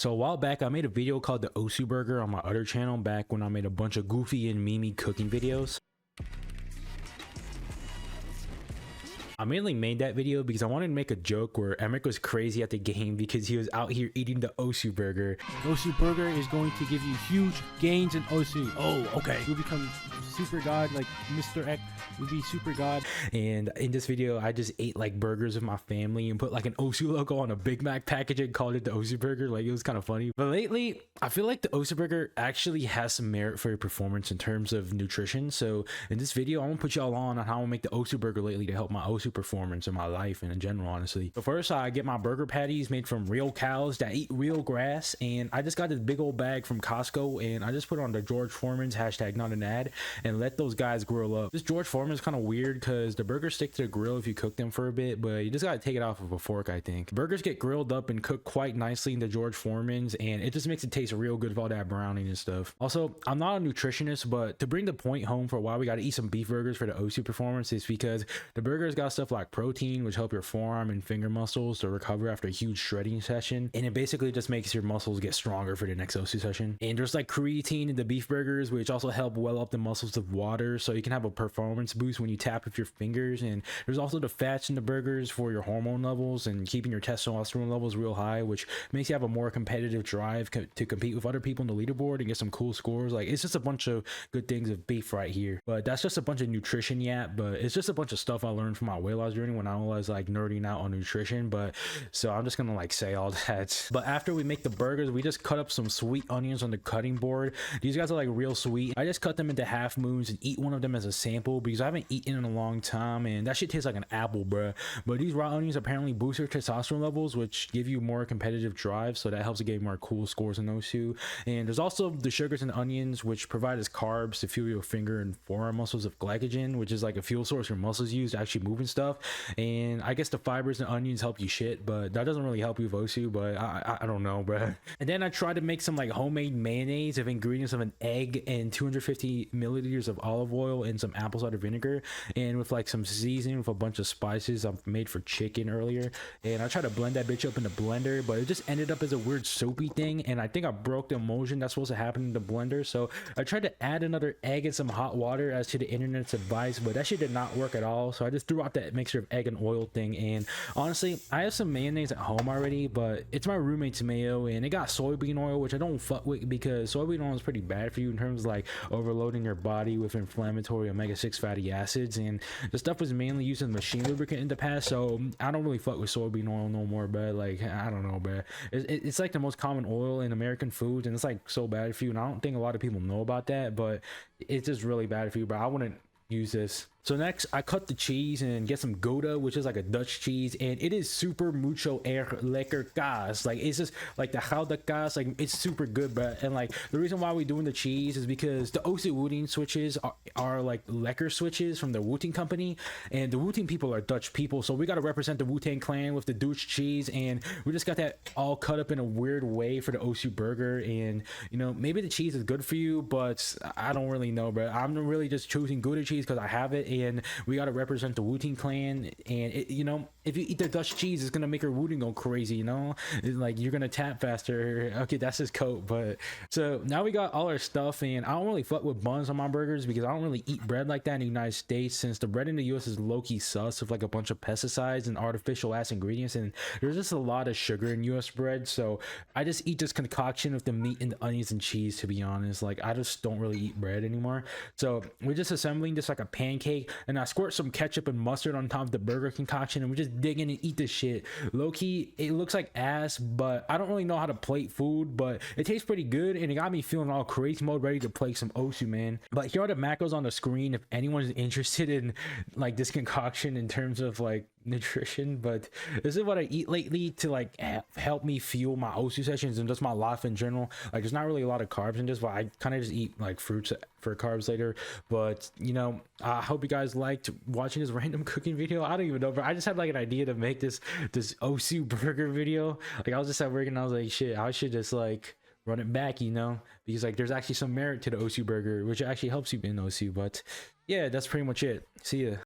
So a while back, I made a video called the Osu Burger on my other channel back when I made a bunch of goofy and memey cooking videos. I mainly made that video because I wanted to make a joke where Emmerich was crazy at the game because he was out here eating the Osu Burger. The Osu Burger is going to give you huge gains in Osu. Oh, okay. You'll become super god, like Mr. X would be super god. And in this video, I just ate like burgers with my family and put like an Osu logo on a Big Mac package and called it the Osu Burger. Like, it was kind of funny. But lately, I feel like the Osu Burger actually has some merit for your performance in terms of nutrition. So in this video, I'm gonna put y'all on how I make the Osu Burger lately to help my Osu performance in my life and in general, honestly. So first, I get my burger patties made from real cows that eat real grass, and I just got this big old bag from Costco, and I just put on the George Foreman's hashtag not an ad and let those guys grill up. This George Foreman is kind of weird because the burgers stick to the grill if you cook them for a bit, but you just gotta take it off of a fork. I think burgers get grilled up and cooked quite nicely in the George Foreman's, and it just makes it taste real good with all that browning and stuff. Also, I'm not a nutritionist, but to bring the point home for why we got to eat some beef burgers for the Osu performance is because the burgers got stuff like protein, which help your forearm and finger muscles to recover after a huge shredding session, and it basically just makes your muscles get stronger for the next Osu session. And there's like creatine in the beef burgers, which also help well up the muscles of water, so you can have a performance boost when you tap with your fingers. And there's also the fats in the burgers for your hormone levels and keeping your testosterone levels real high, which makes you have a more competitive drive to compete with other people on the leaderboard and get some cool scores. Like, it's just a bunch of good things of beef right here. But that's just a bunch of nutrition but it's just a bunch of stuff I learned from my weight loss journey when I was like nerding out on nutrition. But so I'm just gonna like say all that. But after we make the burgers, we just cut up some sweet onions on the cutting board. These guys are like real sweet. I just cut them into half moons and eat one of them as a sample because I haven't eaten in a long time, and that shit tastes like an apple, bruh. But these raw onions apparently boost your testosterone levels, which give you more competitive drive, so that helps you get more cool scores in those two. And there's also the sugars in the onions, which provide as carbs to fuel your finger and forearm muscles of glycogen, which is like a fuel source your muscles use to actually move and stuff. And I guess the fibers in onions help you shit, but that doesn't really help you with Osu. But I don't know, bruh. And then I tried to make some like homemade mayonnaise of ingredients of an egg and 250 milliliters of olive oil and some apple cider vinegar, and with like some seasoning with a bunch of spices I've made for chicken earlier. And I tried to blend that bitch up in the blender, but it just ended up as a weird soapy thing, and I think I broke the emulsion that's supposed to happen in the blender. So I tried to add another egg and some hot water as to the internet's advice, but that shit did not work at all. So I just threw out that mixture of egg and oil thing. And honestly, I have some mayonnaise at home already, but it's my roommate's mayo, and it got soybean oil, which I don't fuck with because soybean oil is pretty bad for you in terms of like overloading your body with inflammatory omega-6 fatty acids, and the stuff was mainly used as machine lubricant in the past, so I don't really fuck with soybean oil no more. But like, I don't know, but it's like the most common oil in American foods, and it's like so bad for you, and I don't think a lot of people know about that, but it's just really bad for you. But I wouldn't use this. So next, I cut the cheese and get some Gouda, which is like a Dutch cheese, and it is super mucho erg lekker kaas. Like, it's just like the Gouda kaas, like it's super good, bro. And like the reason why we're doing the cheese is because the Osu Wooting switches are like lekker switches from the Wooting company, and the Wooting people are Dutch people, so we got to represent the Wu-Tang clan with the Dutch cheese, and we just got that all cut up in a weird way for the Osu burger. And you know, maybe the cheese is good for you, but I don't really know, bro. I'm really just choosing Gouda cheese because I have it, and we got to represent the Wu-Tang clan. And it, you know, if you eat the Dutch cheese, it's gonna make your Wu-Tang go crazy, you know. It's like you're gonna tap faster. Okay, that's his coat. But so now we got all our stuff, and I don't really fuck with buns on my burgers because I don't really eat bread like that in the United States, since the bread in the US is low-key sus with like a bunch of pesticides and artificial ass ingredients, and there's just a lot of sugar in US bread. So I just eat this concoction with the meat and the onions and cheese, to be honest. Like, I just don't really eat bread anymore. So we're just assembling this like a pancake, and I squirt some ketchup and mustard on top of the burger concoction, and we just dig in and eat this shit. Low-key, it looks like ass, but I don't really know how to plate food, but it tastes pretty good, and it got me feeling all crazy mode, ready to play some Osu, man. But here are the macros on the screen if anyone's interested in like this concoction in terms of like nutrition. But this is what I eat lately to like help me fuel my Osu sessions and just my life in general. Like, there's not really a lot of carbs in this, but I kind of just eat like fruits for carbs later. But you know, I hope you guys liked watching this random cooking video. I don't even know, but I just had like an idea to make this Osu burger video. Like, I was just at work and I was like, shit, I should just like run it back, you know, because like there's actually some merit to the Osu burger, which actually helps you in Osu. But yeah, that's pretty much it. See ya.